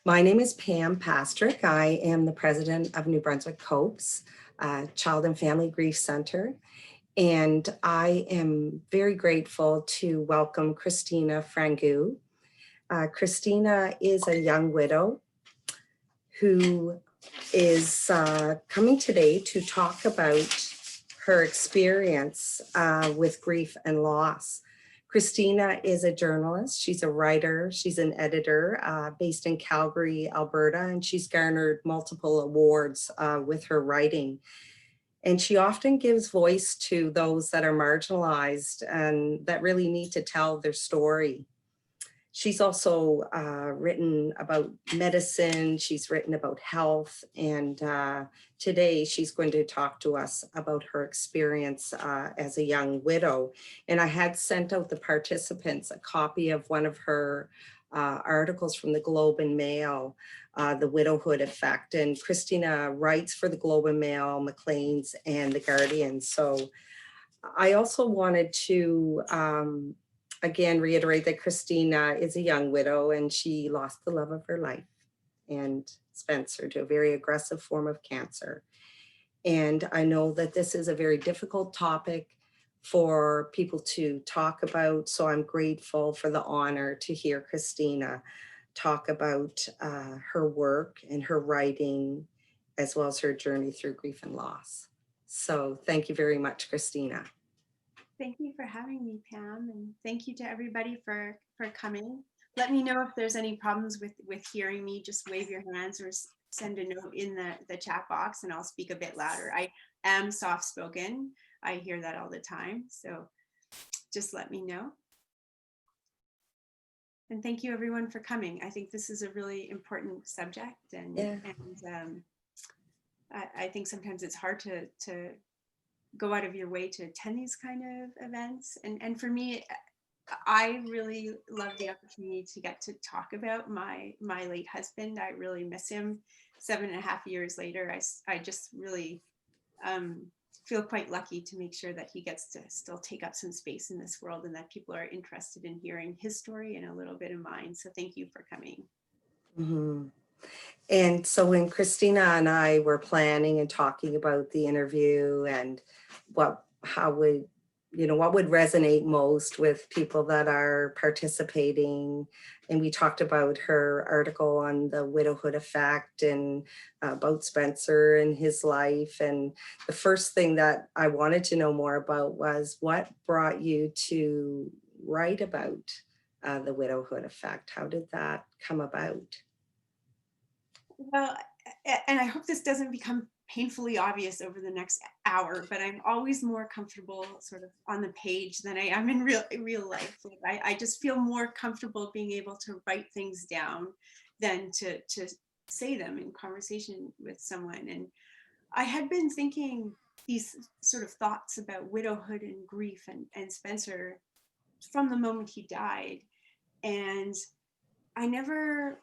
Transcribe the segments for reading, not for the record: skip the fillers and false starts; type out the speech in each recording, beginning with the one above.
My name is Pam Pastirik. I am the president of New Brunswick COPES, Child and Family Grief Center. And I am very grateful to welcome Christina Frangou. Christina is a young widow who is coming today to talk about her experience with grief and loss. Christina is a journalist, she's a writer, she's an editor based in Calgary, Alberta, and she's garnered multiple awards with her writing. And she often gives voice to those that are marginalized and that really need to tell their story. She's also written about medicine, she's written about health, and today she's going to talk to us about her experience as a young widow. And I had sent out the participants a copy of one of her articles from the Globe and Mail, The Widowhood Effect. And Christina writes for the Globe and Mail, Maclean's, and the Guardian. So I also wanted to again, reiterate that Christina is a young widow and she lost the love of her life and Spencer to a very aggressive form of cancer. And I know that this is a very difficult topic for people to talk about. So I'm grateful for the honor to hear Christina talk about her work and her writing, as well as her journey through grief and loss. So thank you very much, Christina. Thank you for having me, Pam, and thank you to everybody for coming. Let me know if there's any problems with hearing me. Just wave your hands or send a note in the chat box and I'll speak a bit louder. I am soft-spoken. I hear that all the time, so just let me know. And thank you everyone for coming. I think this is a really important subject, and, I think sometimes it's hard to go out of your way to attend these kind of events. And for me, I really love the opportunity to get to talk about my late husband. I really miss him. 7.5 years later, I just really feel quite lucky to make sure that he gets to still take up some space in this world and that people are interested in hearing his story and a little bit of mine. So thank you for coming. Mm-hmm. And so when Christina and I were planning and talking about the interview and what would resonate most with people that are participating, and we talked about her article on the widowhood effect and about Spencer and his life. And the first thing that I wanted to know more about was what brought you to write about the widowhood effect? How did that come about? Well, and I hope this doesn't become painfully obvious over the next hour, but I'm always more comfortable sort of on the page than I am in real life. Like I just feel more comfortable being able to write things down than to say them in conversation with someone. And I had been thinking these sort of thoughts about widowhood and grief and Spencer from the moment he died. And I never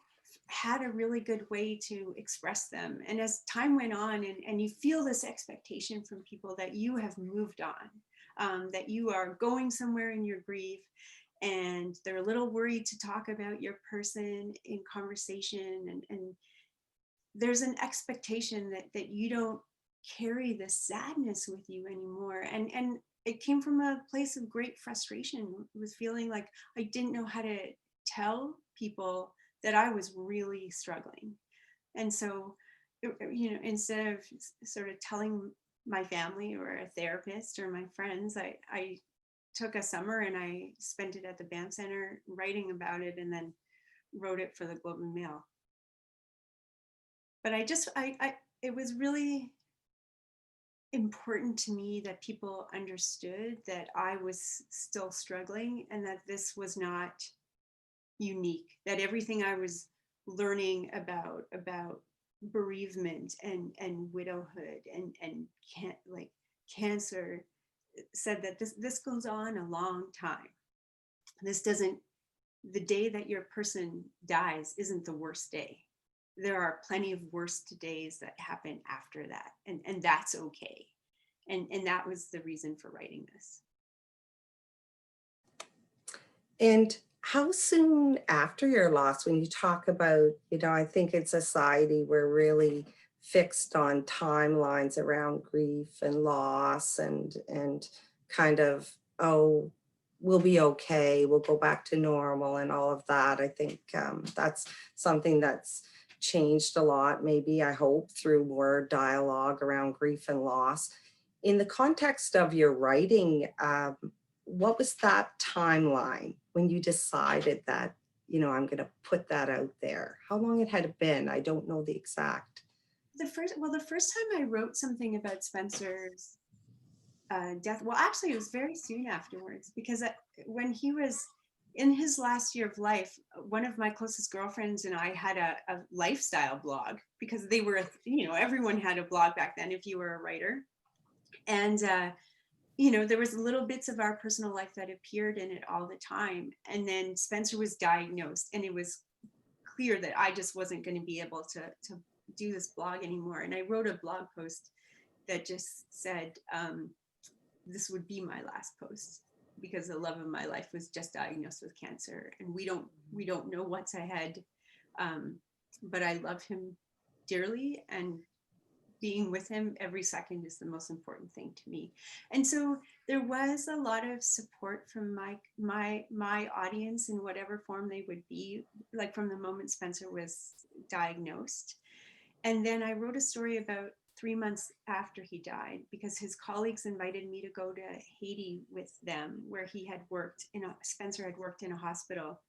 had a really good way to express them. And as time went on, and you feel this expectation from people that you have moved on, that you are going somewhere in your grief, and they're a little worried to talk about your person in conversation. And there's an expectation that you don't carry the sadness with you anymore. And it came from a place of great frustration with feeling like I didn't know how to tell people that I was really struggling. And so, instead of sort of telling my family or a therapist or my friends, I took a summer and I spent it at the Banff Center writing about it, and then wrote it for the Globe and Mail. But it was really important to me that people understood that I was still struggling and that this was not unique, that everything I was learning about bereavement and widowhood and cancer said that this goes on a long time. This doesn't, the day that your person dies isn't the worst day. There are plenty of worse days that happen after that, and that's okay. And that was the reason for writing this. And How soon after your loss, when you talk about, I think in society we're really fixed on timelines around grief and loss and kind of, oh, we'll be okay, we'll go back to normal and all of that. I think that's something that's changed a lot, maybe I hope through more dialogue around grief and loss. In the context of your writing, what was that timeline when you decided that, I'm going to put that out there? How long it had been? I don't know the exact. The first time I wrote something about Spencer's death, well, actually, it was very soon afterwards, because when he was in his last year of life, one of my closest girlfriends and I had a lifestyle blog, because they were, everyone had a blog back then if you were a writer. And there was little bits of our personal life that appeared in it all the time. And then Spencer was diagnosed, and it was clear that I just wasn't going to be able to do this blog anymore. And I wrote a blog post that just said, this would be my last post, because the love of my life was just diagnosed with cancer, and we don't know what's ahead. But I love him dearly, and being with him every second is the most important thing to me. And so there was a lot of support from my audience in whatever form they would be, like from the moment Spencer was diagnosed. And then I wrote a story about 3 months after he died, because his colleagues invited me to go to Haiti with them, where he had worked Spencer had worked in a hospital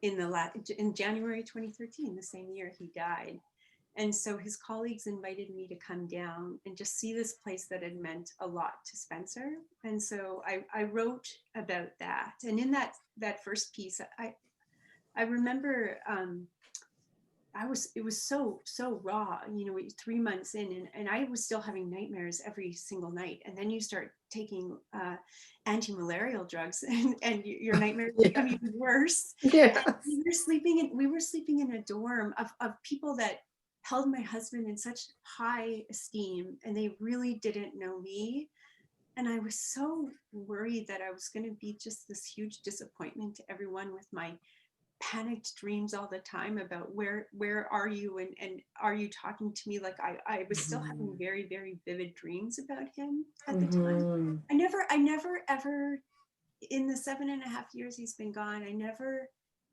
in January 2013, the same year he died. And so his colleagues invited me to come down and just see this place that had meant a lot to Spencer. And so I wrote about that. And in that first piece, I remember it was so raw, 3 months in, and I was still having nightmares every single night. And then you start taking anti-malarial drugs, and your nightmares become even worse. Yeah. And we were sleeping in a dorm of people that held my husband in such high esteem, and they really didn't know me. And I was so worried that I was going to be just this huge disappointment to everyone, with my panicked dreams all the time about where are you, and are you talking to me? Like I was still having very, very vivid dreams about him at the time. I never ever, in the 7.5 years he's been gone, I never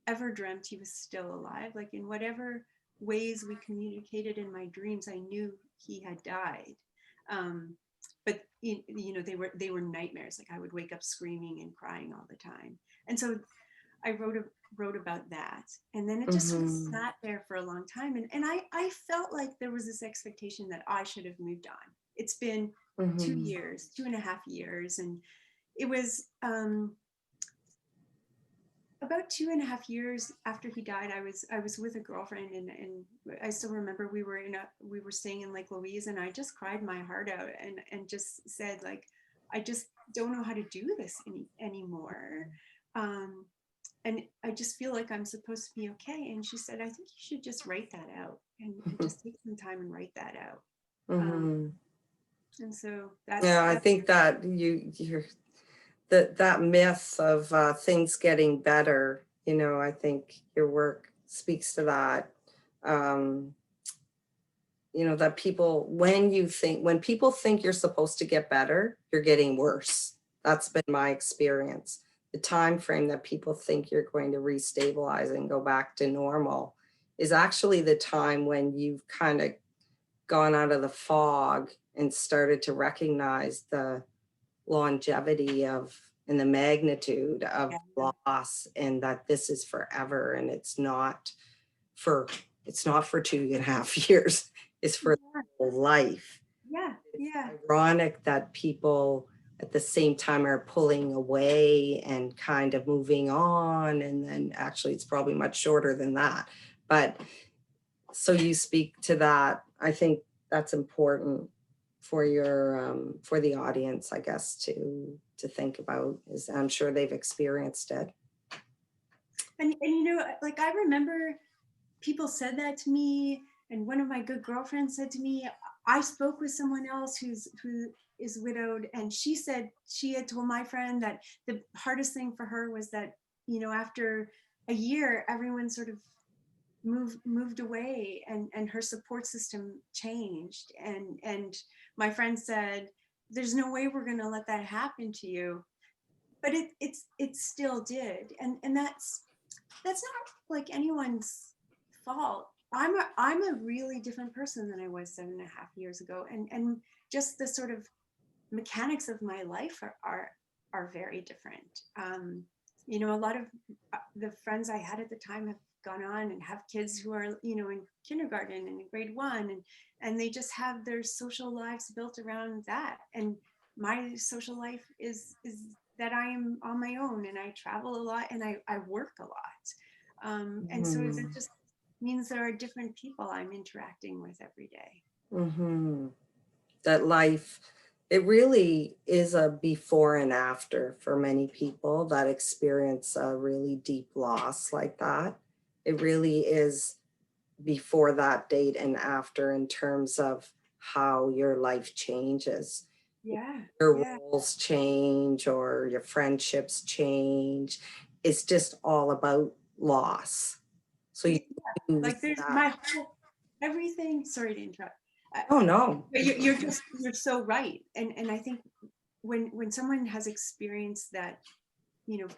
ever dreamt he was still alive. Like, in whatever ways we communicated in my dreams, I knew he had died. But they were nightmares. Like, I would wake up screaming and crying all the time. And so I wrote about that. And then it just sort of sat there for a long time. And I felt like there was this expectation that I should have moved on. It's been 2 years, 2.5 years. And it was about 2.5 years after he died. I was with a girlfriend, and I still remember we were staying in Lake Louise, and I just cried my heart out and just said, like, I just don't know how to do this anymore. And I just feel like I'm supposed to be okay. And she said, I think you should just write that out, and just take some time and write that out. And so that's, I think that you're that myth of things getting better, I think your work speaks to that. That when people think you're supposed to get better, you're getting worse. That's been my experience. The time frame that people think you're going to restabilize and go back to normal is actually the time when you've kind of gone out of the fog and started to recognize the longevity of and the magnitude of loss, and that this is forever, and it's not for 2.5 years, it's for life. It's ironic that people at the same time are pulling away and kind of moving on, and then actually it's probably much shorter than that. But so you speak to that. I think that's important for for the audience, I guess, to think about, is I'm sure they've experienced it. And like, I remember people said that to me, and one of my good girlfriends said to me, I spoke with someone else who is widowed, and she said she had told my friend that the hardest thing for her was that after a year, everyone sort of moved away, and her support system changed. And my friend said, there's no way we're going to let that happen to you. But it still did. And that's not like anyone's fault. I'm a really different person than I was 7.5 years ago. And just the sort of mechanics of my life are very different. A lot of the friends I had at the time have gone on and have kids who are, in kindergarten and in grade 1, and they just have their social lives built around that. And my social life is that I am on my own, and I travel a lot, and I work a lot. And so that just means there are different people I'm interacting with every day. Mm-hmm. That life, it really is a before and after for many people that experience a really deep loss like that. It really is before that date and after in terms of how your life changes. Yeah, Your yeah. roles change or your friendships change. It's just all about loss. So you Yeah, lose like there's that. my whole everything. Sorry to interrupt. Oh no. But you're so right. And I think when someone has experienced that, you know,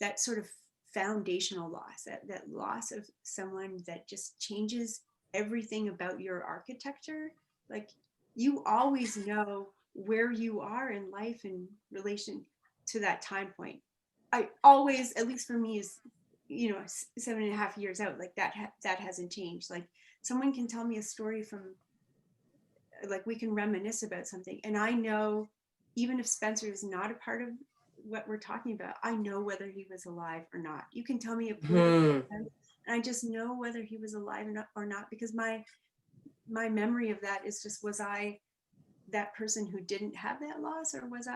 that sort of foundational loss, that loss of someone that just changes everything about your architecture, like you always know where you are in life in relation to that time point. I always, at least for me, is 7.5 years out, like that hasn't changed. Like someone can tell me a story from, like we can reminisce about something, and I know, even if Spencer is not a part of what we're talking about, I know whether he was alive or not. You can tell me a political Hmm. event, and I just know whether he was alive or not, because my memory of that is just, was I that person who didn't have that loss, or was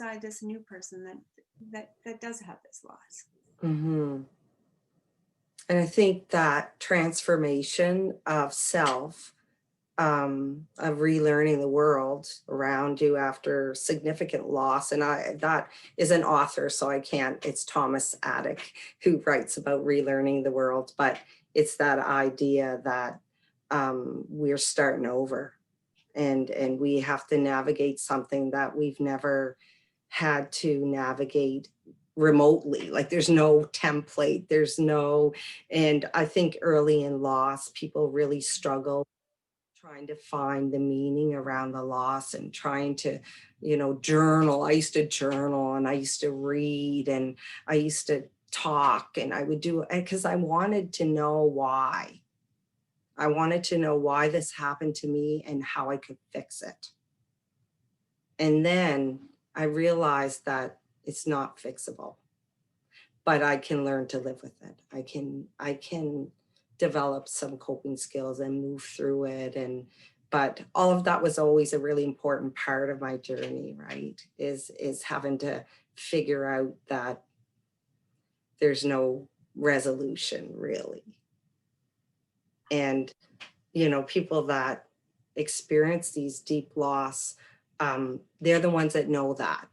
I this new person that does have this loss? Mm-hmm. And I think that transformation of self, of relearning the world around you after significant loss. And that is an author, so I can't, it's Thomas Attic who writes about relearning the world, but it's that idea that we're starting over and we have to navigate something that we've never had to navigate remotely. Like there's no template, and I think early in loss, people really struggle trying to find the meaning around the loss and trying to, journal. I used to journal and I used to read and I used to talk and I would do it because I wanted to know why. I wanted to know why this happened to me and how I could fix it. And then I realized that it's not fixable, but I can learn to live with it. I can develop some coping skills and move through it. But all of that was always a really important part of my journey, right? Is having to figure out that there's no resolution really. And people that experience these deep loss, they're the ones that know that,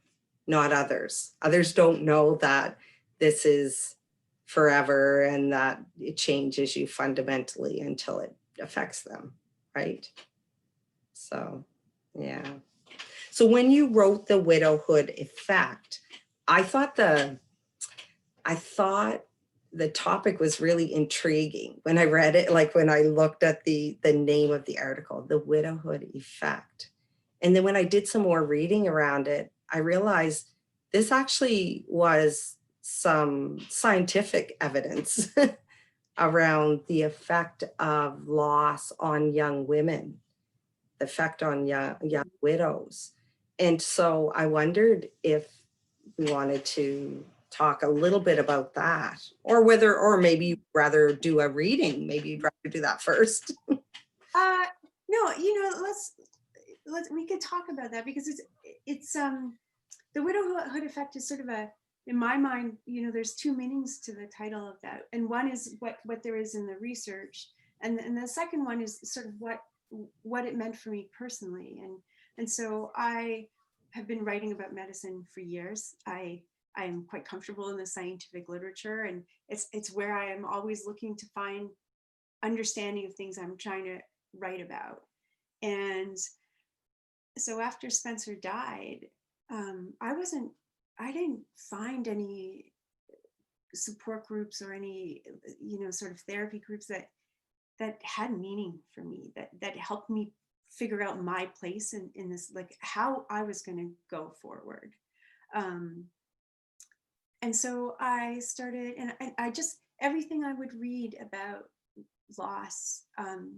not others. Others don't know that this is forever and that it changes you fundamentally until it affects them, right? So, yeah. So when you wrote the widowhood effect, I thought I thought the topic was really intriguing when I read it, like when I looked at the name of the article, the widowhood effect. And then when I did some more reading around it, I realized this actually was some scientific evidence around the effect of loss on young women, the effect on young widows. And so I wondered if we wanted to talk a little bit about that, or maybe you'd rather do a reading. Maybe you'd rather do that first. Uh, no, we could talk about that, because it's the widowhood effect is sort of in my mind, there's two meanings to the title of that, and one is what there is in the research, and the second one is sort of what it meant for me personally. And so I have been writing about medicine for years. I I'm quite comfortable in the scientific literature, and it's where I am always looking to find understanding of things I'm trying to write about. And so after Spencer died, I didn't find any support groups or any, sort of therapy groups that had meaning for me, that helped me figure out my place in this, like how I was going to go forward. And so I started, and I just, everything I would read about loss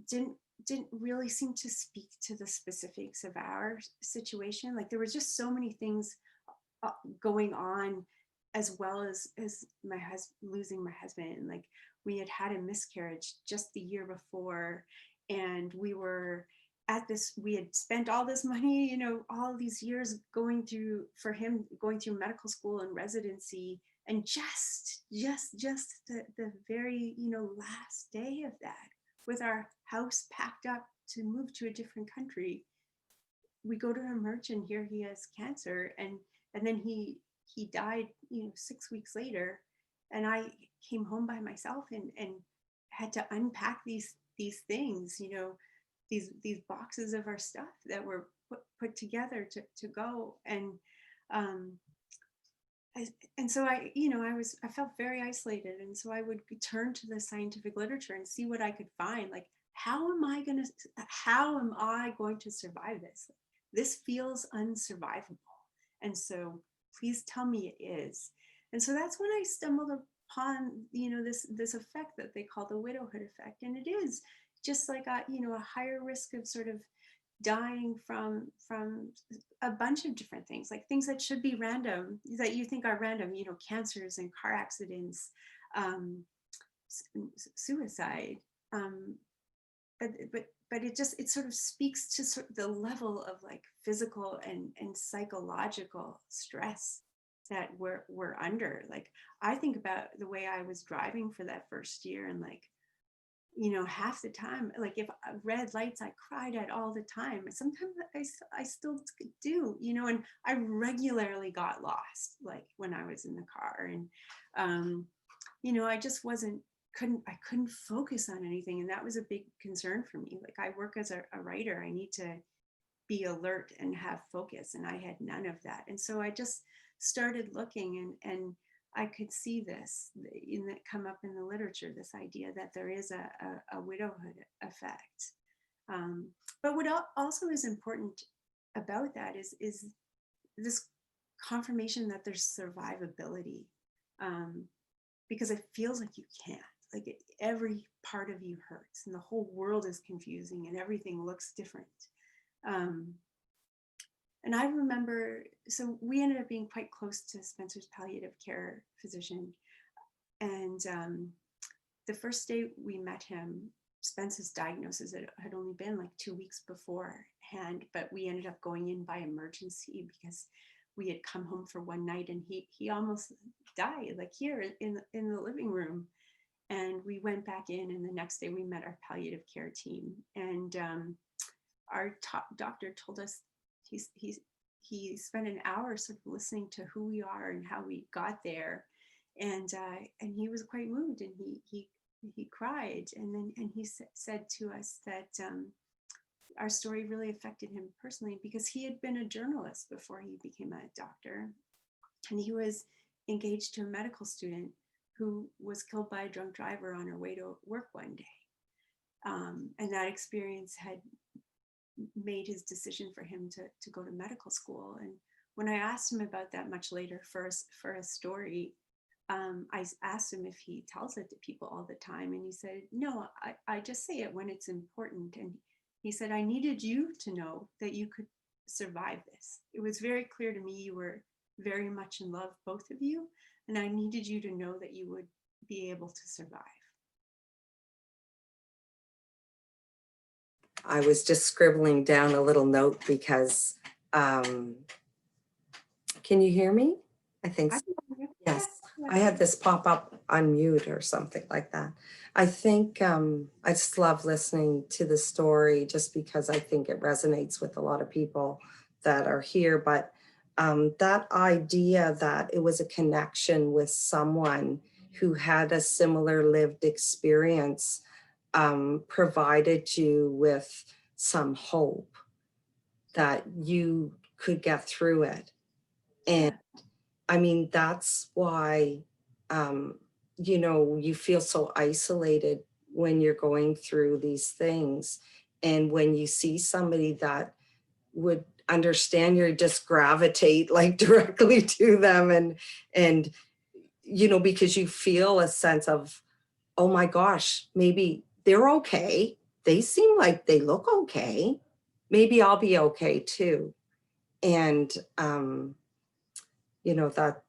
didn't really seem to speak to the specifics of our situation. Like there were just so many things going on, as well as my husband, losing my husband. Like we had a miscarriage just the year before, and we had spent all this money, all these years going through medical school and residency, and just the very, last day of that, with our house packed up to move to a different country, we go to emerge and here he has cancer, and then he died, 6 weeks later, and I came home by myself and had to unpack these things, these boxes of our stuff that were put together to go. And so I felt very isolated. And so I would turn to the scientific literature and see what I could find. Like, how am I going to survive this? This feels unsurvivable. And so please tell me it is. And so that's when I stumbled upon, this effect that they call the widowhood effect. And it is just like a higher risk of sort of dying from a bunch of different things, like things that should be random, that you think are random, cancers and car accidents, suicide. But it sort of speaks to sort of the level of like physical and psychological stress that we're under. Like I think about the way I was driving for that first year, and like, half the time, like if red lights, I cried at all the time. Sometimes I still do, and I regularly got lost, like when I was in the car, and I just couldn't focus on anything. And that was a big concern for me. Like I work as a writer, I need to be alert and have focus, and I had none of that. And so I just started looking, and I could see this come up in the literature, this idea that there is a widowhood effect. But what also is important about that is this confirmation that there's survivability, because it feels like you can't. Like every part of you hurts, and the whole world is confusing, and everything looks different. And I remember, so we ended up being quite close to Spencer's palliative care physician. And the first day we met him, Spencer's diagnosis had only been like 2 weeks beforehand, but we ended up going in by emergency because we had come home for one night, and he almost died, like here in the living room. And we went back in, and the next day we met our palliative care team. And our top doctor told us he spent an hour sort of listening to who we are and how we got there, and he was quite moved, and he cried, and he said to us that our story really affected him personally, because he had been a journalist before he became a doctor, and he was engaged to a medical student who was killed by a drunk driver on her way to work one day, and that experience had made his decision for him to go to medical school. And when I asked him about that much later for a story, I asked him if he tells it to people all the time, and he said, no, I just say it when it's important. And he said, I needed you to know that you could survive this. It was very clear to me you were very much in love, both of you, and I needed you to know that you would be able to survive. I was just scribbling down a little note because, can you hear me? I think so. Yes, I had this pop up on mute or something like that. I think I just love listening to the story, just because I think it resonates with a lot of people that are here. But that idea that it was a connection with someone who had a similar lived experience provided you with some hope that you could get through it. And Yeah. I mean, that's why, you know, you feel so isolated when you're going through these things. And when you see somebody that would understand, you just gravitate like directly to them. And, you know, because you feel a sense of, oh my gosh, maybe they're okay. They seem like they look okay. Maybe I'll be okay too. And, you know, that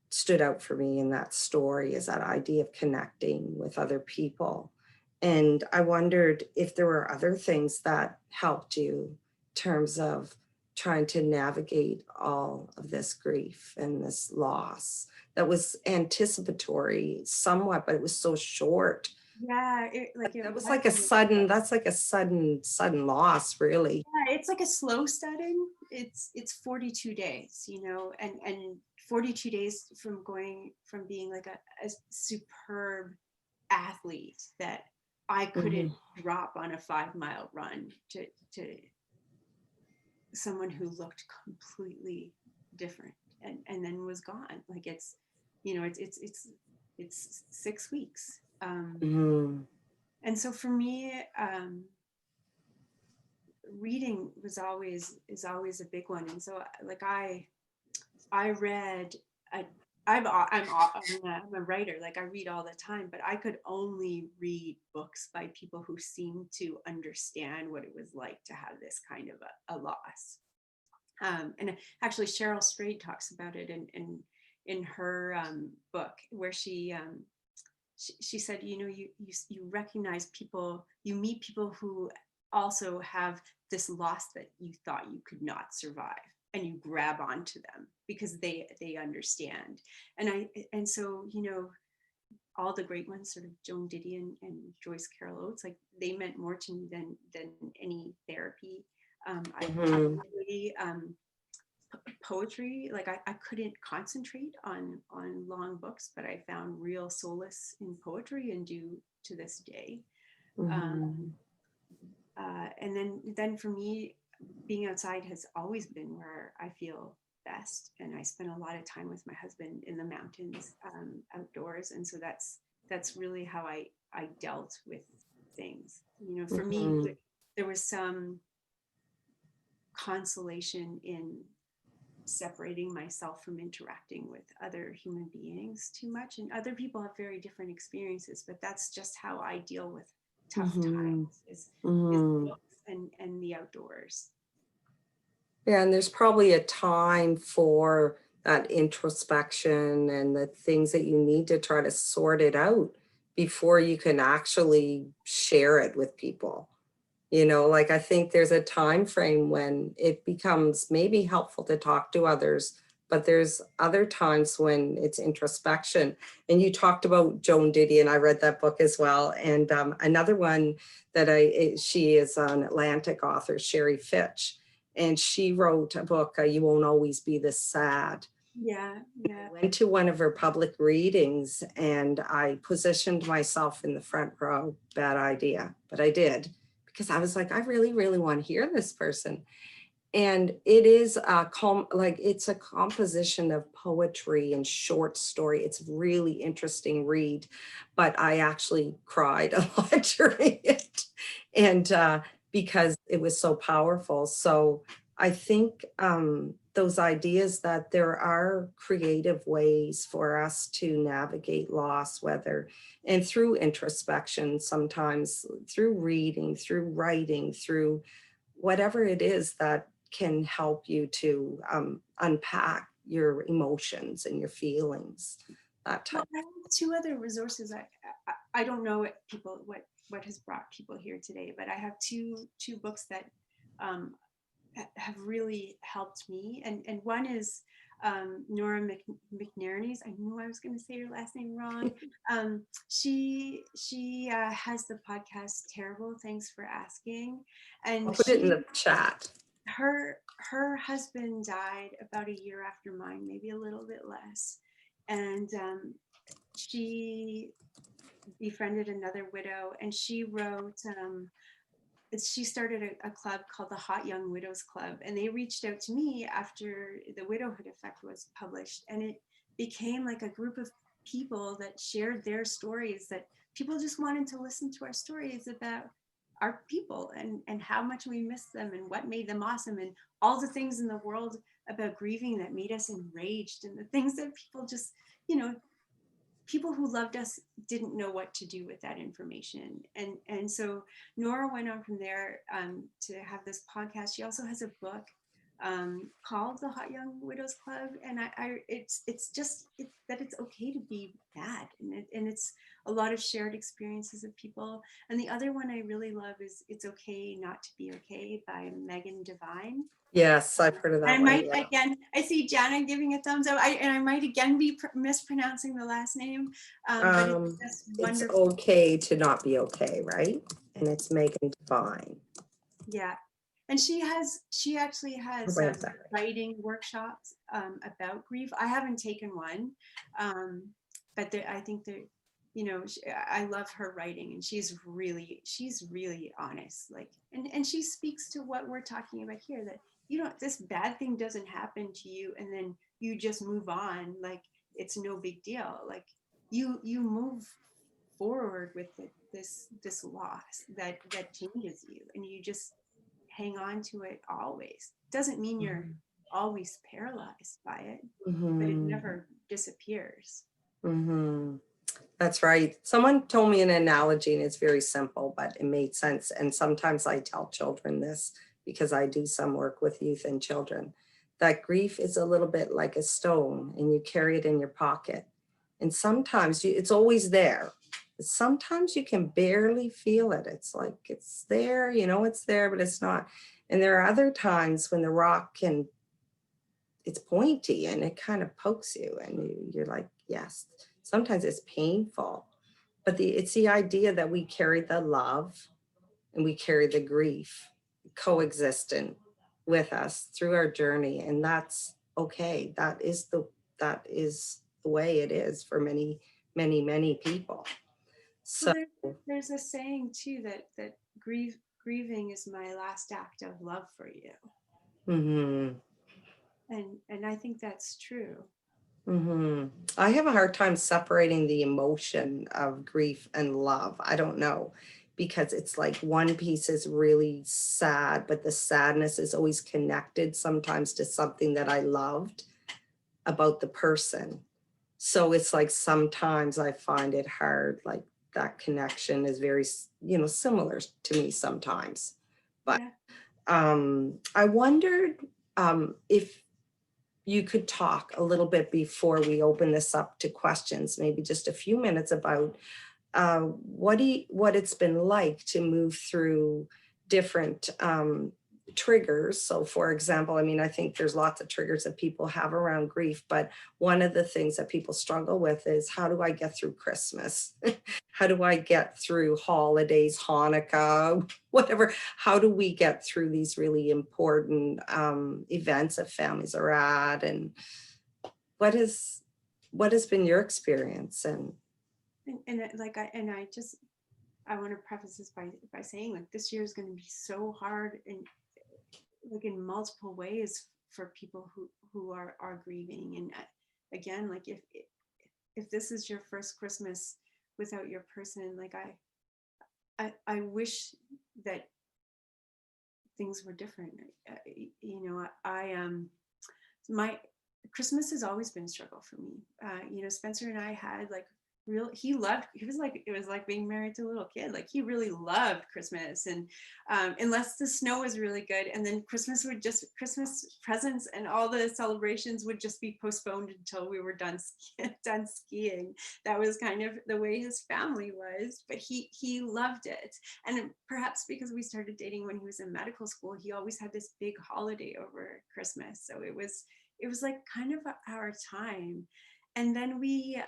stood out for me in that story, is that idea of connecting with other people. And I wondered if there were other things that helped you in terms of trying to navigate all of this grief and this loss that was anticipatory somewhat, but it was so short. Yeah, it That was was. like a sudden, that's like a sudden loss, really. Yeah, it's like a slow setting. It's 42 days, you know, and 42 days from going from being like a superb athlete that I couldn't Mhm. drop on a 5 mile run to someone who looked completely different and then was gone. Like it's, you know, it's 6 weeks. Mhm. And so for me, reading is always a big one. And so like I read a, I'm a writer, like I read all the time, but I could only read books by people who seemed to understand what it was like to have this kind of a loss. And actually Cheryl Strayed talks about it in her book, where she said, you know, you recognize people, you meet people who also have this loss that you thought you could not survive, and you grab onto them because they understand. And so, you know, all the great ones, sort of Joan Didion and Joyce Carol Oates, like they meant more to me than any therapy. I Mhm. really poetry, like I couldn't concentrate on long books, but I found real solace in poetry and do to this day. um, Mhm. and then for me, being outside has always been where I feel best, and I spend a lot of time with my husband in the mountains, outdoors, and so that's really how I dealt with things. You know, for me, Mhm. there was some consolation in separating myself from interacting with other human beings too much. And other people have very different experiences, but that's just how I deal with tough Mhm. times is Mhm. books and the outdoors. Yeah, and there's probably a time for that introspection and the things that you need to try to sort it out before you can actually share it with people. You know, like I think there's a time frame when it becomes maybe helpful to talk to others, but there's other times when it's introspection. And you talked about Joan Didion, and I read that book as well. And another one that she is an Atlantic author, Sherry Fitch, and she wrote a book, You Won't Always Be This Sad. Yeah, I yeah. went to one of her public readings and I positioned myself in the front row. Bad idea, but I did because I was like, I really, really want to hear this person. And it is like it's a composition of poetry and short story. It's really interesting read, but I actually cried a lot during it, and because it was so powerful. So I think those ideas that there are creative ways for us to navigate loss, whether and through introspection, sometimes through reading, through writing, through whatever it is that can help you to unpack your emotions and your feelings, that Well, type. I have two other resources. I don't know what has brought people here today, but I have two books that um, have really helped me. And one is Nora McNairney's. I knew I was going to say her last name wrong. She has the podcast Terrible Thanks for Asking, I'll and put it in she the chat. her husband died about a year after mine, maybe a little bit less, and she befriended another widow, and she wrote. She started a club called the Hot Young Widows Club, and they reached out to me after the Widowhood Effect was published, and it became like a group of people that shared their stories, that people just wanted to listen to our stories about our people and how much we miss them and what made them awesome, and all the things in the world about grieving that made us enraged, and the things that people just, you know, people who loved us didn't know what to do with that information. And so Nora went on from there to have this podcast. She also has a book called the Hot Young Widows Club, and it's just that it's okay to be bad, and it's a lot of shared experiences of people. And the other one I really love is It's Okay Not to Be Okay by Megan Devine. Yes, I've heard of that I one. might Yeah. again, I see Jana giving a thumbs up. And I might again be mispronouncing the last name, but it's just It's wonderful. okay to not be okay, right? And it's Megan Devine. Yeah. And she actually has Website. writing workshops about grief. I haven't taken one, but I think that, you know, I love her writing, and she's really honest. Like, and she speaks to what we're talking about here, that, you know, this bad thing doesn't happen to you and then you just move on like it's no big deal. Like, you move forward with this loss that changes you, and you just hang on to it always. Doesn't mean you're always paralyzed by it, but it never disappears. That's right. Someone told me an analogy, and it's very simple, but it made sense. And sometimes I tell children this because I do some work with youth and children, that grief is a little bit like a stone, and you carry it in your pocket. And sometimes it's always there. Sometimes you can barely feel it. It's like it's there, you know, it's there, but it's not. And there are other times when the rock it's pointy and it kind of pokes you, and you're like, yes. Sometimes it's painful, but it's the idea that we carry the love and we carry the grief coexistent with us through our journey, and that's okay. That is the way it is for many, many, many people. Well, So there's a saying too that grieving is my last act of love for you, mhm. and I think that's true. I have a hard time separating the emotion of grief and love. I don't know, because it's like one piece is really sad, but the sadness is always connected sometimes to something that I loved about the person. So it's like sometimes I find it hard, like that connection is very, similar to me sometimes. But Yeah. I wondered if you could talk a little bit before we open this up to questions, maybe just a few minutes, about what it's been like to move through different triggers. So for example, I mean, I think there's lots of triggers that people have around grief, but one of the things that people struggle with is, how do I get through Christmas? How do I get through holidays, Hanukkah, whatever? How do we get through these really important events that families are at? And what has been your experience? And Like I want to preface this by saying, like, this year is going to be so hard, and like in multiple ways, for people who are grieving. And again, like, if this is your first Christmas without your person, like, I wish that things were different. You know, my Christmas has always been a struggle for me. You know, Spencer and I had like he was like, it was like being married to a little kid. Like, he really loved Christmas, and unless the snow was really good, and then Christmas presents and all the celebrations would just be postponed until we were done skiing. That was kind of the way his family was, but he loved it. And perhaps because we started dating when he was in medical school, he always had this big holiday over Christmas. So it was like kind of our time. And then we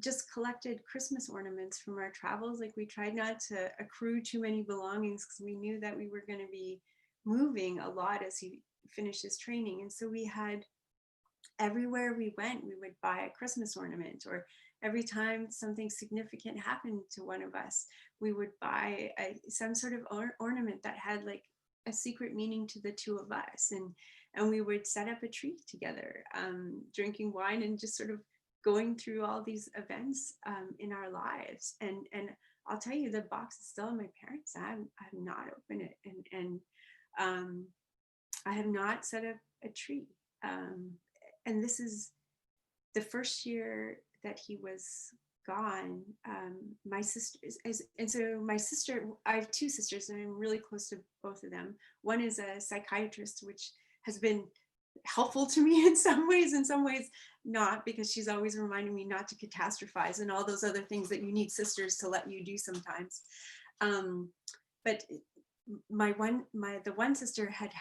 just collected Christmas ornaments from our travels. Like, we tried not to accrue too many belongings, because we knew that we were going to be moving a lot as he finished his training. And so we had, everywhere we went, we would buy a Christmas ornament, or every time something significant happened to one of us, we would buy some sort of ornament that had like a secret meaning to the two of us. And we would set up a tree together, drinking wine and just sort of going through all these events in our lives. And I'll tell you, the box is still in my parents'. I have not opened it, and I have not set up a tree. And this is the first year that he was gone. My sister and so my sister, I have two sisters, and I'm really close to both of them. One is a psychiatrist, which has been helpful to me in some ways not, because she's always reminding me not to catastrophize and all those other things that you need sisters to let you do sometimes. But the one sister had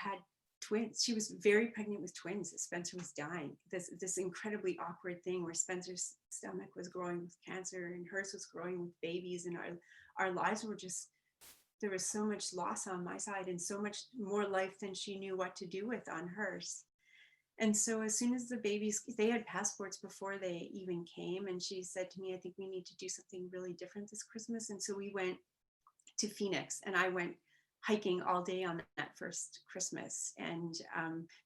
twins. She was very pregnant with twins. Spencer was dying. This incredibly awkward thing where Spencer's stomach was growing with cancer and hers was growing with babies, and our lives were just, there was so much loss on my side and so much more life than she knew what to do with on hers. And so as soon as the babies, they had passports before they even came, and she said to me, I think we need to do something really different this Christmas. And so we went to Phoenix, and I went hiking all day on that first Christmas, and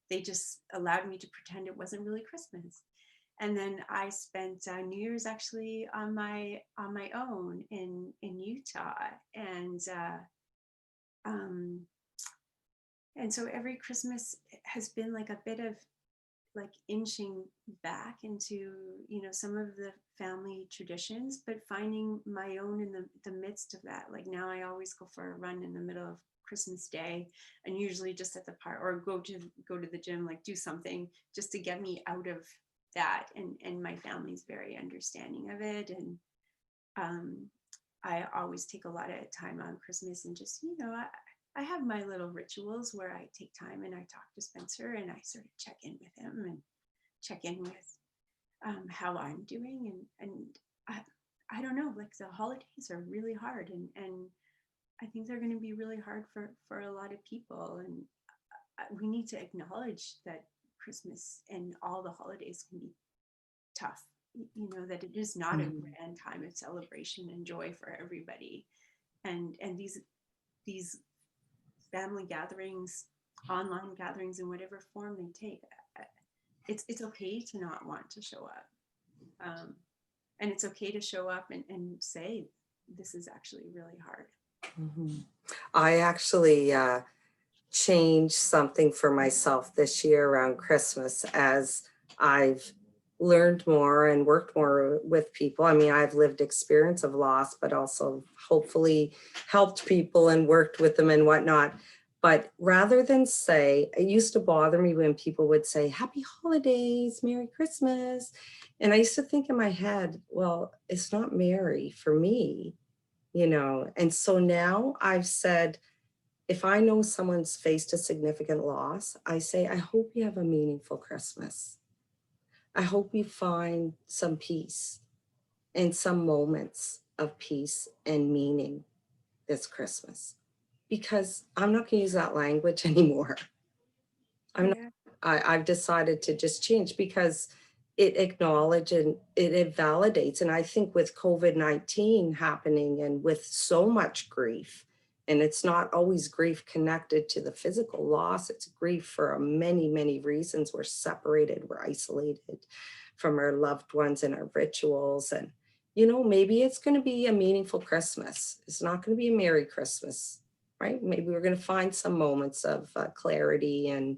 they just allowed me to pretend it wasn't really Christmas. And then I spent New Year's actually on my own in Utah, and so every Christmas has been like a bit of like inching back into, you know, some of the family traditions, but finding my own in the midst of that. Like now I always go for a run in the middle of Christmas Day, and usually just at the park, or go to the gym, like do something just to get me out of that. And my family's very understanding of it. And I always take a lot of time on Christmas and just, you know, I have my little rituals where I take time and I talk to Spencer, and I sort of check in with him and check in with how I'm doing. And I don't know, like the holidays are really hard, and I think they're going to be really hard for a lot of people. And we need to acknowledge that Christmas and all the holidays can be tough, you know, that it is not a grand time of celebration and joy for everybody. And these family gatherings, online gatherings, in whatever form they take, it's okay to not want to show up. And it's okay to show up and say, this is actually really hard. I actually changed something for myself this year around Christmas as I've learned more and worked more with people. I mean, I've lived experience of loss, but also hopefully helped people and worked with them and whatnot. But rather than say, it used to bother me when people would say, Happy Holidays, Merry Christmas. And I used to think in my head, well, it's not Merry for me, you know. And so now I've said, if I know someone's faced a significant loss, I say, I hope you have a meaningful Christmas. I hope you find some peace and some moments of peace and meaning this Christmas, because I'm not going to use that language anymore. I've decided to just change, because it acknowledges and it validates. And I think with COVID-19 happening and with so much grief, and it's not always grief connected to the physical loss, it's grief for many, many reasons. We're separated, we're isolated from our loved ones and our rituals. And, you know, maybe it's going to be a meaningful Christmas. It's not going to be a Merry Christmas, right? Maybe we're going to find some moments of clarity and,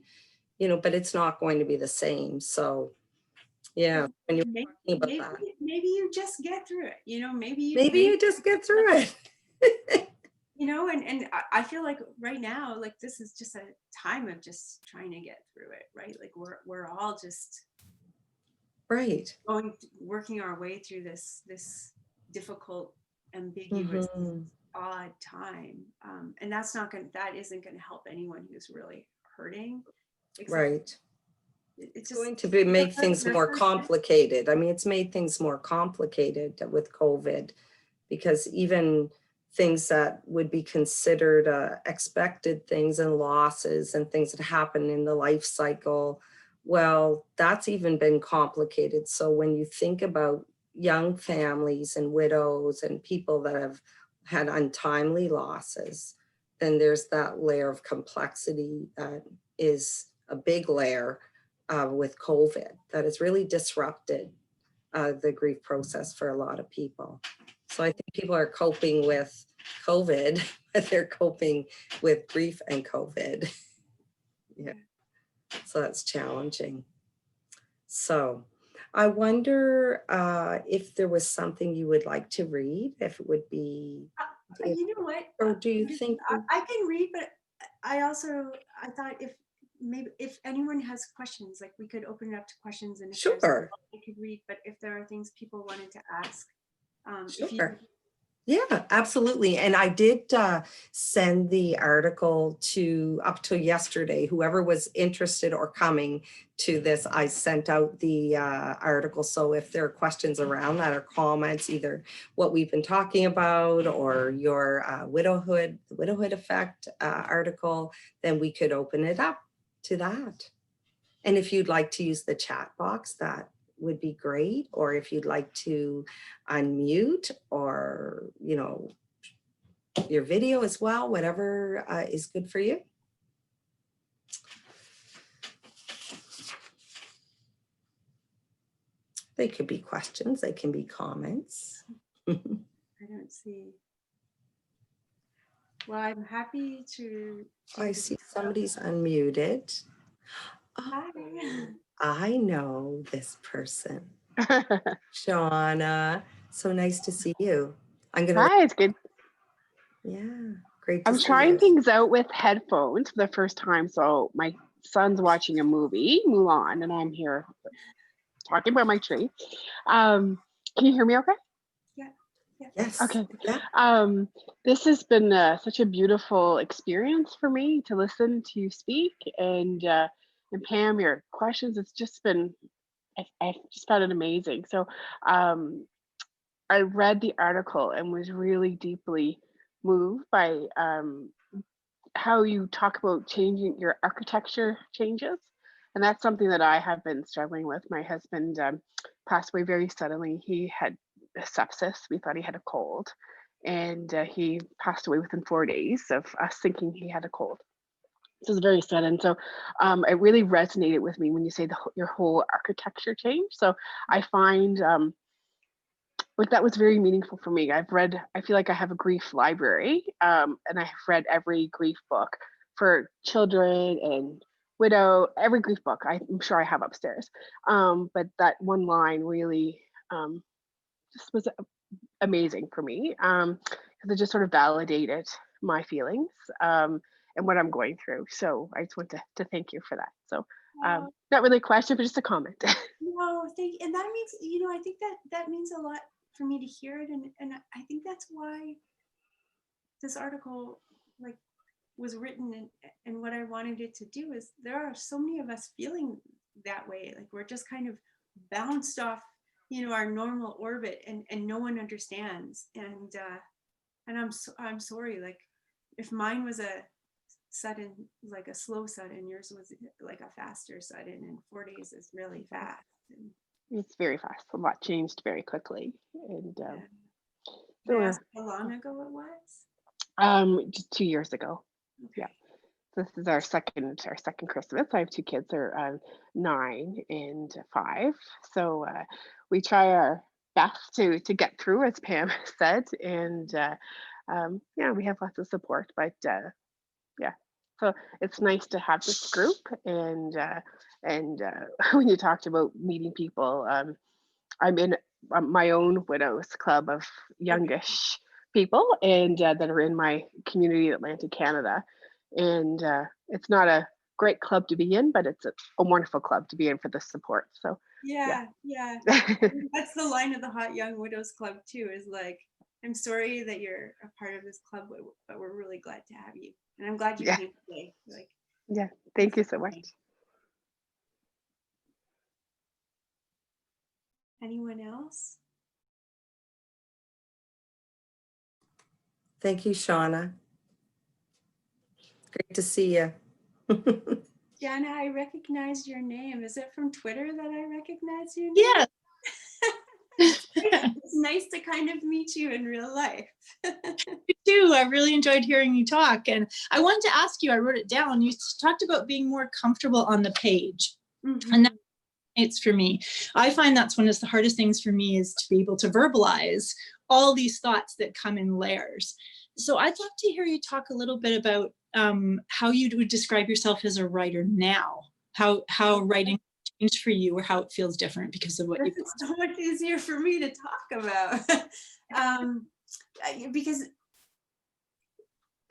you know, but it's not going to be the same. So, yeah, when you're talking about that. Maybe you just get through it, you know, maybe you just get through it. You know, and I feel like right now, like this is just a time of just trying to get through it, right? Like we're all just working our way through this difficult, ambiguous, odd time, and that isn't going to help anyone who's really hurting. Right. It's going to make things more complicated. I mean, it's made things more complicated with COVID, because even things that would be considered expected things and losses and things that happen in the life cycle. Well, that's even been complicated. So when you think about young families and widows and people that have had untimely losses, then there's that layer of complexity that is a big layer with COVID that has really disrupted the grief process for a lot of people. So I think people are coping with COVID, but they're coping with grief and COVID. Yeah, so that's challenging. So I wonder if there was something you would like to read, if it would be, You know what? or do you think? I can read, but I thought if anyone has questions, like we could open it up to questions, and if there's Sure, I could read, but if there are things people wanted to ask, if you sure. Yeah, absolutely. And I did send the article to up to yesterday. Whoever was interested or coming to this, I sent out the article. So if there are questions around that or comments, either what we've been talking about or your widowhood, the widowhood effect article, then we could open it up to that. And if you'd like to use the chat box, that would be great. Or if you'd like to unmute or, you know, your video as well, whatever is good for you. They could be questions, they can be comments. I don't see. Well, I'm happy to. I see somebody's unmuted. Hi. Oh, I know this person. Shauna, so nice to see you. I'm gonna. Hi, it's good. Yeah, great to I'm see trying you. things out with headphones for the first time. So my son's watching a movie, Mulan, and I'm here talking about my tree. Can you hear me okay? Yeah. Yes. Okay. Yeah. This has been such a beautiful experience for me to listen to you speak. And Pam, your questions, it's just been, I just found it amazing. So I read the article and was really deeply moved by how you talk about changing your architecture changes. And that's something that I have been struggling with. My husband passed away very suddenly. He had sepsis. We thought he had a cold. And he passed away within 4 days of us thinking he had a cold. So it was very sudden. So it really resonated with me when you say your whole architecture change. So I find like that was very meaningful for me. I feel like I have a grief library, and I've read every grief book for children and widow, every grief book I'm sure I have upstairs. But that one line really just was amazing for me, because it just sort of validated my feelings and what I'm going through. So I just want to thank you for that. So not really a question, but just a comment. No, thank you. And that means, I think that means a lot for me to hear it. And I think that's why this article like was written, and what I wanted it to do is there are so many of us feeling that way. Like we're just kind of bounced off, our normal orbit, and no one understands. And I'm sorry, like if mine was a sudden, like a slow sudden, yours was like a faster sudden, and 4 days is really fast. And It's very fast. A lot changed very quickly. And yeah. so Can I ask how long ago it was? just 2 years ago. Okay. Yeah. This is our second Christmas. I have two kids. They're 9 and 5. So we try our best to get through, as Pam said. And yeah, we have lots of support. But yeah, so it's nice to have this group. And when you talked about meeting people, I'm in my own widows club of youngish people, and that are in my community in Atlantic Canada. And it's not a great club to be in, but it's a wonderful club to be in for the support. So yeah. Yeah. That's the line of the Hot Young Widows Club too, is like, I'm sorry that you're a part of this club, but we're really glad to have you. And I'm glad you Yeah. came today. Like, Yeah. Thank you so much. anyone else? Thank you, Shauna. Great to see you. Jana, I recognize your name. Is it from Twitter that I recognize your name? Yeah. It's nice to kind of meet you in real life. You too. I really enjoyed hearing you talk. And I wanted to ask you, I wrote it down, you talked about being more comfortable on the page. Mhm. And it's for me. I find that's one of the hardest things for me, is to be able to verbalize all these thoughts that come in layers. So I'd love to hear you talk a little bit about how you would describe yourself as a writer now, how writing changed for you, or how it feels different because of what you've It's so much easier for me to talk about. Because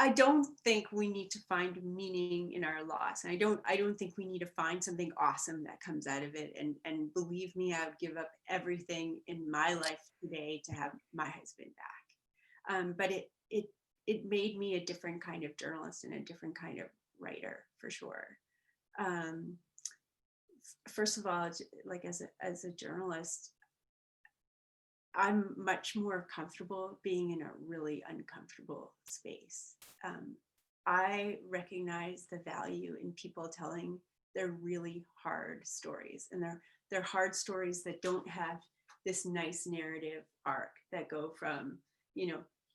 I don't think we need to find meaning in our loss. And I don't think we need to find something awesome that comes out of it. And believe me, I would give up everything in my life today to have my husband back. But it made me a different kind of journalist and a different kind of writer, for sure. First of all, like as a journalist, I'm much more comfortable being in a really uncomfortable space. I recognize the value in people telling their really hard stories, and they're hard stories that don't have this nice narrative arc that go from,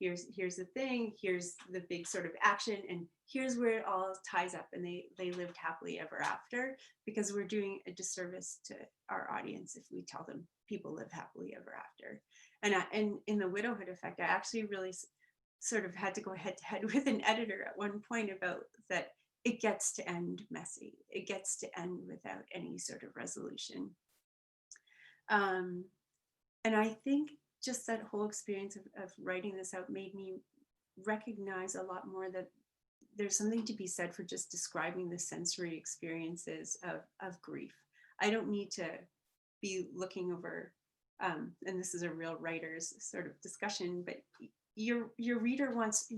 here's the thing, here's the big sort of action, and here's where it all ties up, and they lived happily ever after, because we're doing a disservice to our audience if we tell them people live happily ever after. And in the Widowhood Effect, I actually really sort of had to go head to head with an editor at one point about that. It gets to end messy. It gets to end without any sort of resolution. And I think just that whole experience of writing this out made me recognize a lot more that there's something to be said for just describing the sensory experiences of grief. I don't need to be looking over, and this is a real writer's sort of discussion, but your reader wants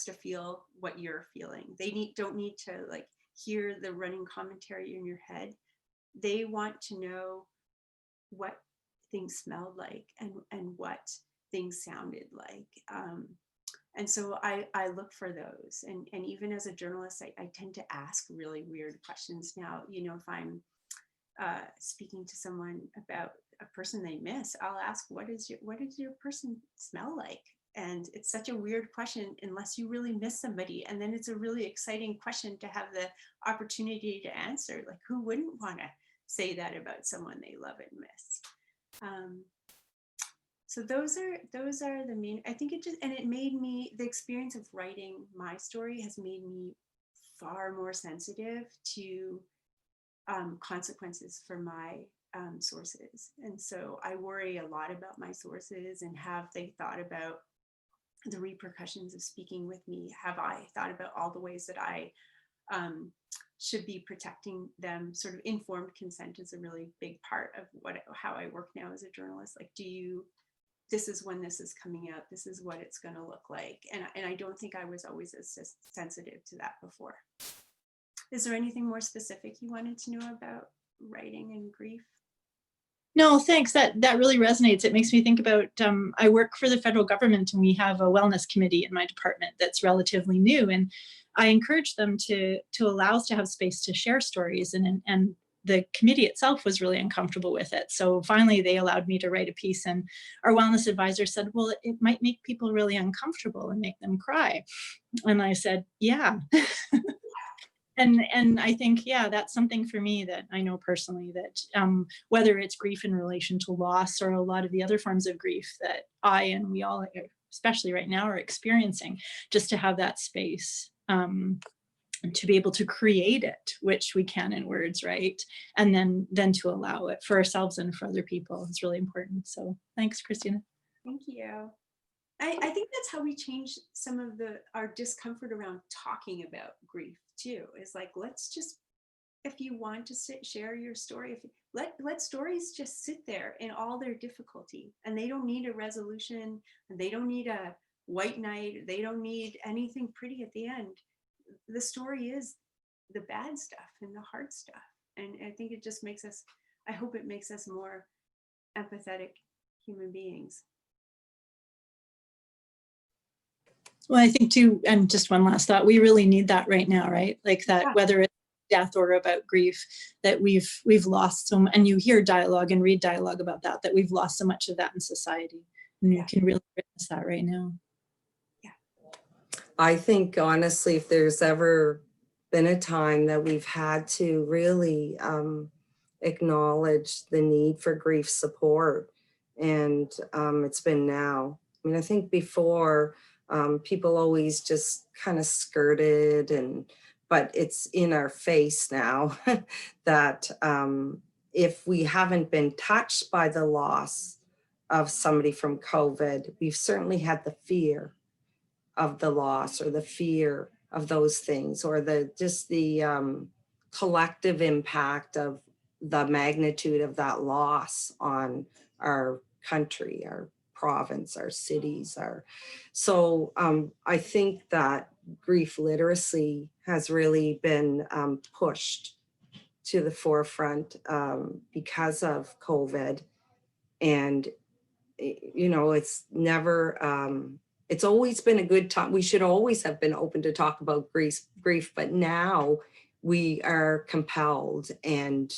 to feel what you're feeling. They don't need to like hear the running commentary in your head. They want to know what things smelled like and what things sounded like. And so I look for those. And even as a journalist, I tend to ask really weird questions now. If I'm speaking to someone about a person they miss, I'll ask, what does your person smell like? And it's such a weird question unless you really miss somebody. And then it's a really exciting question to have the opportunity to answer. Like, who wouldn't want to say that about someone they love and miss? So those are the main. I think it made me, the experience of writing my story has made me far more sensitive to consequences for my sources. And so I worry a lot about my sources, and have they thought about the repercussions of speaking with me? Have I thought about all the ways that I should be protecting them? Sort of informed consent is a really big part of how I work now as a journalist. Like, this is when this is coming out, this is what it's going to look like. And I don't think I was always as sensitive to that before. Is there anything more specific you wanted to know about writing and grief? No, thanks. That really resonates. It makes me think about, I work for the federal government, and we have a wellness committee in my department that's relatively new. And I encourage them to allow us to have space to share stories. And the committee itself was really uncomfortable with it. So finally, they allowed me to write a piece. And our wellness advisor said, well, it might make people really uncomfortable and make them cry. And I said, yeah. And I think, yeah, that's something for me that I know personally, that whether it's grief in relation to loss or a lot of the other forms of grief that I and we all, especially right now, are experiencing, just to have that space to be able to create it, which we can in words, right? And then to allow it for ourselves and for other people is really important. So thanks, Christina. Thank you. I think that's how we change some of our discomfort around talking about grief too. Is like, let's just, if you want to share your story, let stories just sit there in all their difficulty, and they don't need a resolution, and they don't need a white knight, they don't need anything pretty at the end. The story is the bad stuff and the hard stuff. And I think it just makes us, I hope it makes us more empathetic human beings. Well, I think too, and just one last thought, we really need that right now, right? Like that, Yeah. whether it's death or about grief, that we've lost so much, and you hear dialogue and read dialogue about that, that we've lost so much of that in society. And you can really witness that right now. I think honestly, if there's ever been a time that we've had to really acknowledge the need for grief support, and it's been now. I mean, I think before people always just kind of skirted, but it's in our face now that if we haven't been touched by the loss of somebody from COVID, we've certainly had the fear of the loss or the fear of those things, or the collective impact of the magnitude of that loss on our country, our province, our cities. I think that grief literacy has really been pushed to the forefront because of COVID. And it's never it's always been a good time. We should always have been open to talk about grief, but now we are compelled, and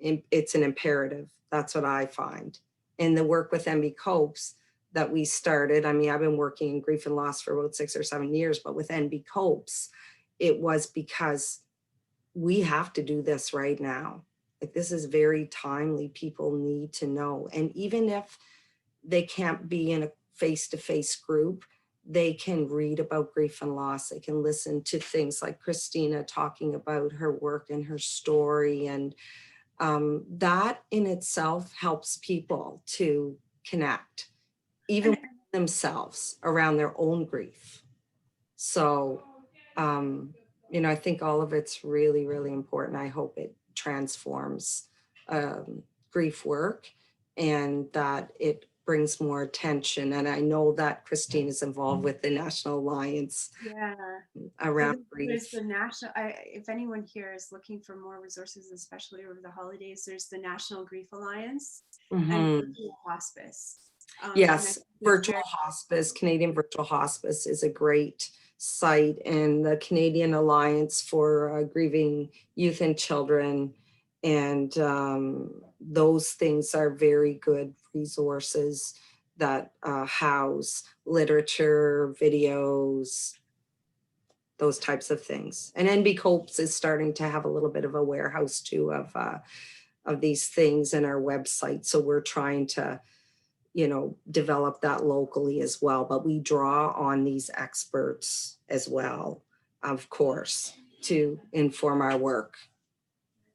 it's an imperative. That's what I find. In the work with MB COPES that we started, I mean, I've been working in grief and loss for about 6 or 7 years, but with NB COPES, it was because we have to do this right now. Like, this is very timely. People need to know. And even if they can't be in a face-to-face group, they can read about grief and loss. They can listen to things like Christina talking about her work and her story. And that in itself helps people to connect, even with themselves, around their own grief. So, I think all of it's really, really important. I hope it transforms grief work, and that it brings more attention. And I know that Christine is involved with the National Alliance around grief. There's the national, if anyone here is looking for more resources, especially over the holidays, there's the National Grief Alliance and Virtual Hospice. Yes, Virtual Hospice, Canadian Virtual Hospice is a great site, and the Canadian Alliance for Grieving Youth and Children. And those things are very good resources that house literature, videos, those types of things. And NB COPES is starting to have a little bit of a warehouse too of these things in our website. So we're trying to develop that locally as well. But we draw on these experts as well, of course, to inform our work.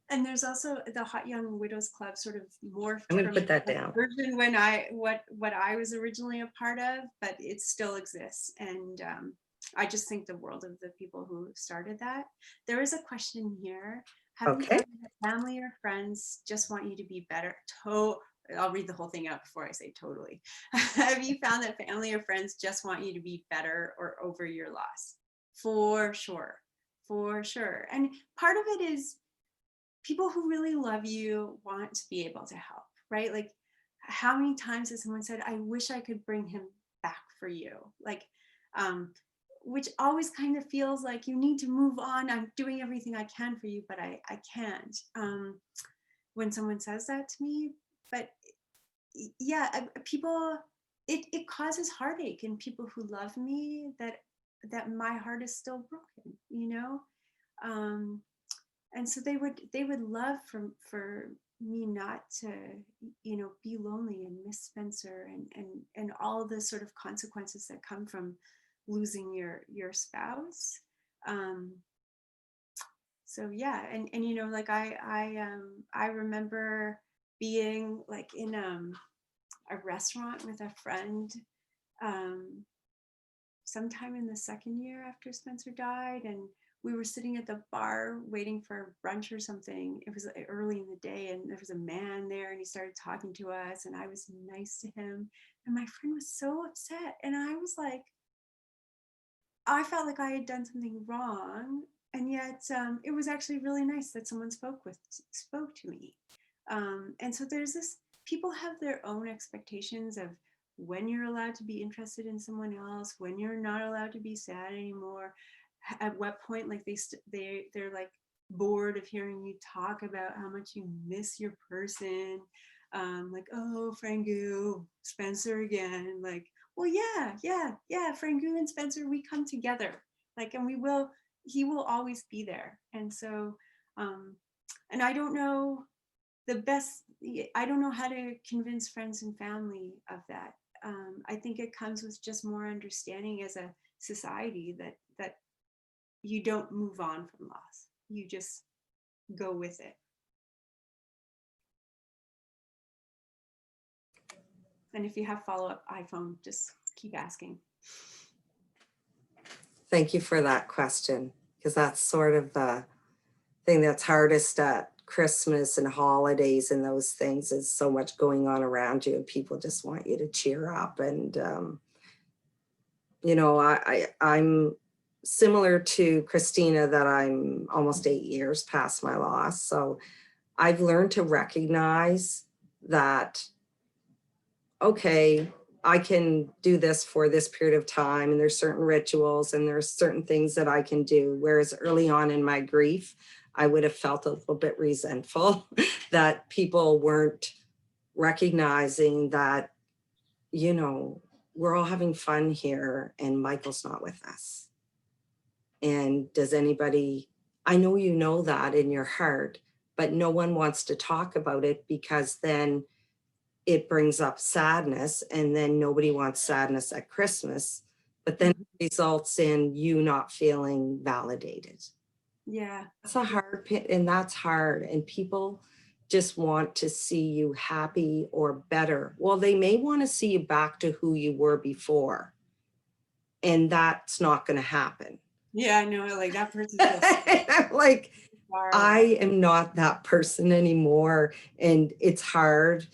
And there's also the Hot Young Widows Club, sort of morphed. I'm going to put that down. Version when what I was originally a part of, but it still exists. And I just think the world of the people who started that. There is a question here. Have you found that family or friends just want you to be better? I'll read the whole thing out before I say totally. Have you found that family or friends just want you to be better or over your loss? For sure. For sure. And part of it is people who really love you want to be able to help, right? Like, how many times has someone said, I wish I could bring him back for you? Like, which always kind of feels like you need to move on. I'm doing everything I can for you, but I can't. When someone says that to me, but yeah, people, it causes heartache in people who love me, that my heart is still broken, and so they would love for me not to, be lonely and miss Spencer and all the sort of consequences that come from losing your spouse. So yeah, and like I remember being like in a restaurant with a friend sometime in the second year after Spencer died, and we were sitting at the bar waiting for brunch or something. It was early in the day, and there was a man there, and he started talking to us, and I was nice to him, and my friend was so upset, and I was like, I felt like I had done something wrong, and yet it was actually really nice that someone spoke to me. And so there's this, people have their own expectations of when you're allowed to be interested in someone else, when you're not allowed to be sad anymore, at what point, like they're like bored of hearing you talk about how much you miss your person. Like, oh, Frangou, Spencer again. Like, well, yeah, Frangou and Spencer, we come together. Like, and he will always be there. And so, and I don't know I don't know how to convince friends and family of that. I think it comes with just more understanding as a society that you don't move on from loss. You just go with it. And if you have follow-up iPhone, just keep asking. Thank you for that question, because that's sort of the thing that's hardest at Christmas and holidays and those things, is so much going on around you and people just want you to cheer up. And, you know, I'm similar to Christina, that I'm almost 8 years past my loss. So I've learned to recognize that, okay, I can do this for this period of time, and there's certain rituals and there's certain things that I can do. Whereas early on in my grief, I would have felt a little bit resentful that people weren't recognizing that, you know, we're all having fun here and Michael's not with us. And does anybody, I know you know that in your heart, but no one wants to talk about it, because then it brings up sadness, and then nobody wants sadness at Christmas, but then it results in you not feeling validated. Yeah. That's a hard pit, and that's hard. And people just want to see you happy or better. Well, they may want to see you back to who you were before, and that's not going to happen. Yeah, I know, like that person. I'm like, I am not that person anymore, and it's hard.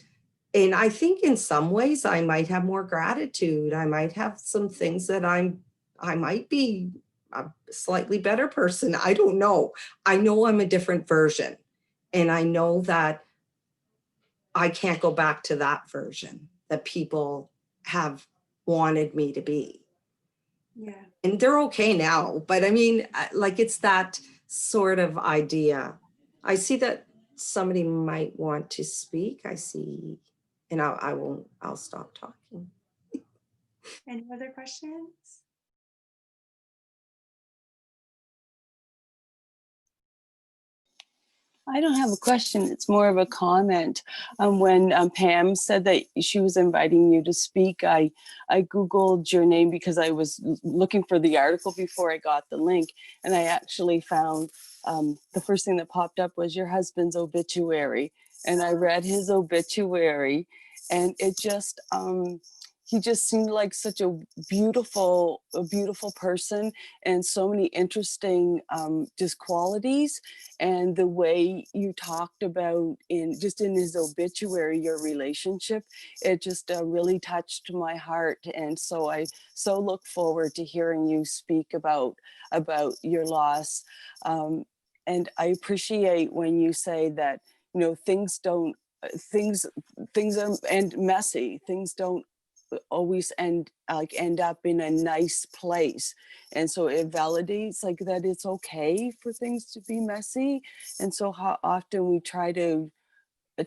And I think in some ways I might have more gratitude. I might have some things that I might be a slightly better person. I don't know. I know I'm a different version. And I know that I can't go back to that version that people have wanted me to be. Yeah. And they're okay now. But I mean, like, it's that sort of idea. I see that somebody might want to speak. I see. And I'll stop talking. Any other questions? I don't have a question. It's more of a comment. When Pam said that she was inviting you to speak, I Googled your name because I was looking for the article before I got the link. And I actually found the first thing that popped up was your husband's obituary. And I read his obituary, and it just, he just seemed like such a beautiful person, and so many interesting just qualities. And the way you talked about in his obituary, your relationship, it just really touched my heart. And so I so look forward to hearing you speak about your loss. And I appreciate when you say that, you know, things are and messy. Things don't always end up in a nice place, and so it validates like that it's okay for things to be messy. And so how often we try to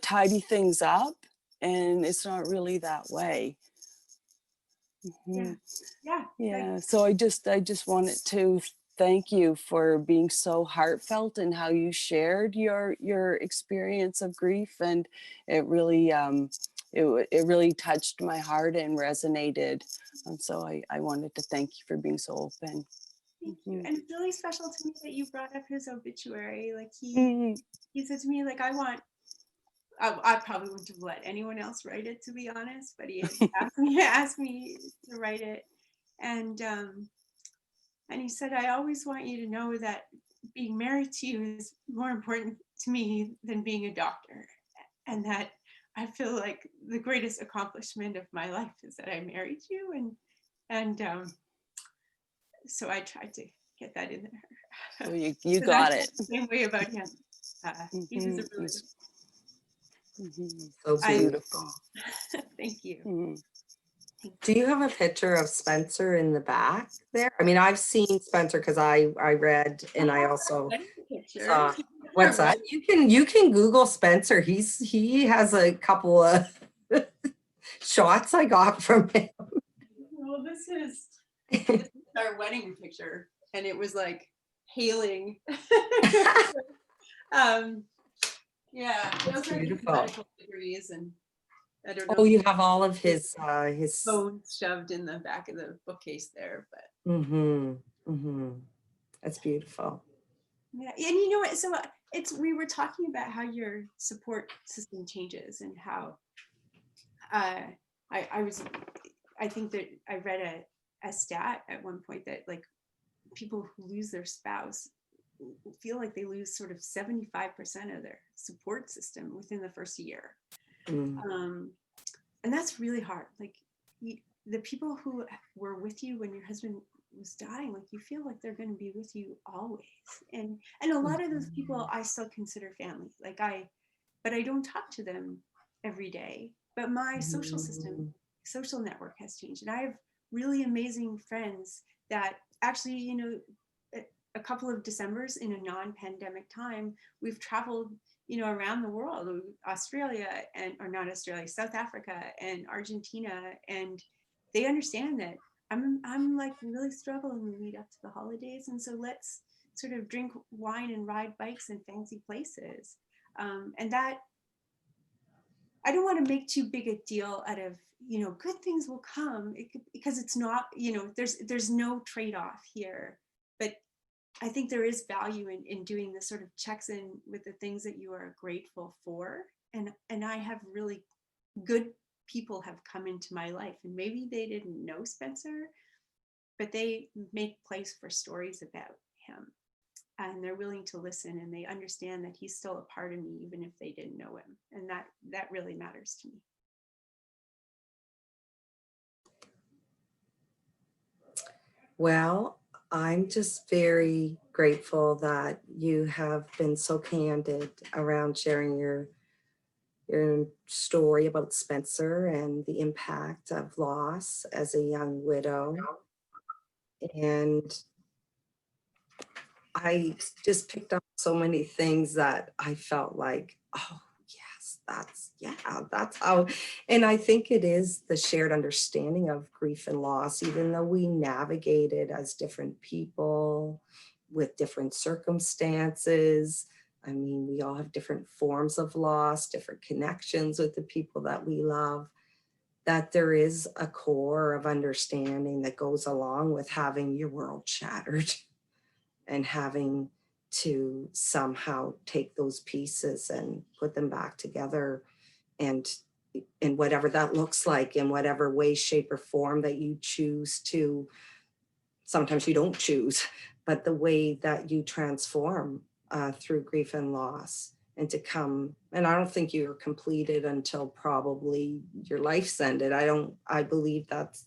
tidy things up, and it's not really that way. Yeah, so I just wanted to thank you for being so heartfelt and how you shared your experience of grief, and it really it really touched my heart and resonated. And so I wanted to thank you for being so open. Thank you. And it's really special to me that you brought up his obituary. Like he said to me, like, I probably wouldn't have let anyone else write it, to be honest, but he asked me to write it. And he said, I always want you to know that being married to you is more important to me than being a doctor. And that I feel like the greatest accomplishment of my life is that I married you. And so I tried to get that in there. Well, you got it. The same way about him. He was a really So beautiful. Thank you. Do you have a picture of Spencer in the back there? I mean, I've seen Spencer because I read and I also saw, what's that? You can Google Spencer. He has a couple of shots I got from him. Well, this is our wedding picture, and it was like hailing. Yeah, those are his medical degrees, and I don't know. Oh, you have all of his phones shoved in the back of the bookcase there, but. That's beautiful. Yeah, and you know what? So we were talking about how your support system changes and how I think that I read a stat at one point that like people who lose their spouse feel like they lose sort of 75% of their support system within the first year. And that's really hard. Like the people who were with you when your husband was dying, like you feel like they're going to be with you always. And a lot of those people I still consider family. But I don't talk to them every day. But my social network has changed. And I have really amazing friends that actually, you know, a couple of Decembers in a non-pandemic time, we've traveled, you know, around the world, Australia or not Australia, South Africa and Argentina. And they understand that I'm like really struggling in the lead up to the holidays. And so let's sort of drink wine and ride bikes in fancy places. And that, I don't want to make too big a deal out of, you know, good things will come because it's not, you know, there's no trade-off here. But I think there is value in doing this sort of checks in with the things that you are grateful for. And I have really good people have come into my life, and maybe they didn't know Spencer, but they make place for stories about him. And they're willing to listen, and they understand that he's still a part of me, even if they didn't know him. And that really matters to me. Well, I'm just very grateful that you have been so candid around sharing your story about Spencer and the impact of loss as a young widow. And I just picked up so many things that I felt like, oh, yes, that's how. And I think it is the shared understanding of grief and loss, even though we navigate it as different people with different circumstances. I mean, we all have different forms of loss, different connections with the people that we love, that there is a core of understanding that goes along with having your world shattered and having to somehow take those pieces and put them back together, and in whatever that looks like, in whatever way, shape, or form that you choose to. Sometimes you don't choose, but the way that you transform through grief and loss, and to come, and I don't think you're completed until probably your life's ended. I believe that's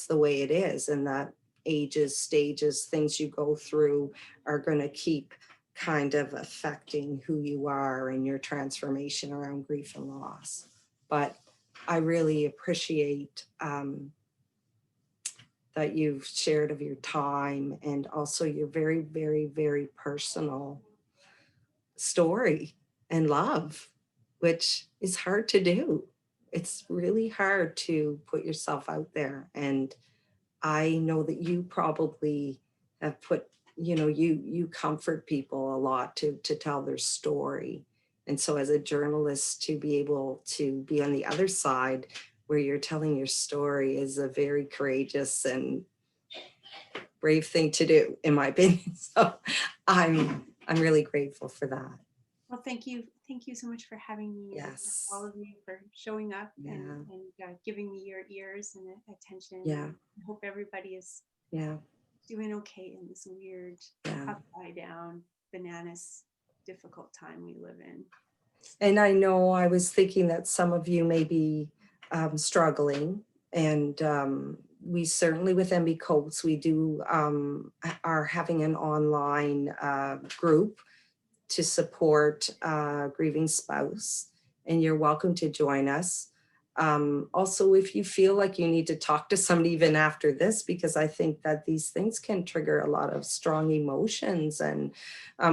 the way it is, and that ages, stages, things you go through are going to keep kind of affecting who you are and your transformation around grief and loss. But I really appreciate that you've shared of your time, and also your very, very, very personal story and love, which is hard to do. It's really hard to put yourself out there. And I know that you probably have put, you know, you comfort people a lot to tell their story. And so as a journalist, to be able to be on the other side where you're telling your story is a very courageous and brave thing to do, in my opinion. So I'm really grateful for that. Well, thank you. Thank you so much for having me. Yes. And all of you for showing up and giving me your ears and attention. Yeah. I hope everybody is doing okay in this weird, upside down, bananas, difficult time we live in. And I know I was thinking that some of you may be struggling, and we certainly with MB COPES, we do are having an online group to support a grieving spouse, and you're welcome to join us. Also, if you feel like you need to talk to somebody even after this, because I think that these things can trigger a lot of strong emotions. And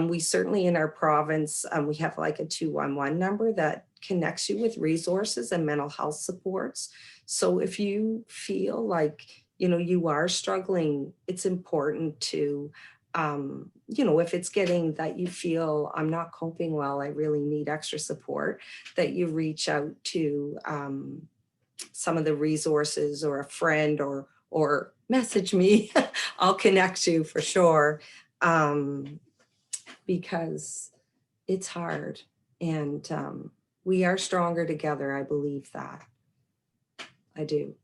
we certainly in our province, we have like a 211 number that connects you with resources and mental health supports. So if you feel like, you are struggling, it's important to, if it's getting that you feel I'm not coping well, I really need extra support, that you reach out to some of the resources or a friend or message me. I'll connect you for sure, because it's hard, and we are stronger together. I believe that. I do.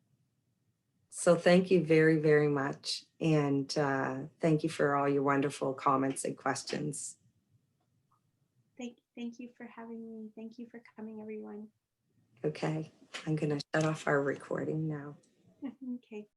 So thank you very, very much. And thank you for all your wonderful comments and questions. Thank you for having me. Thank you for coming, everyone. Okay, I'm going to shut off our recording now. Okay.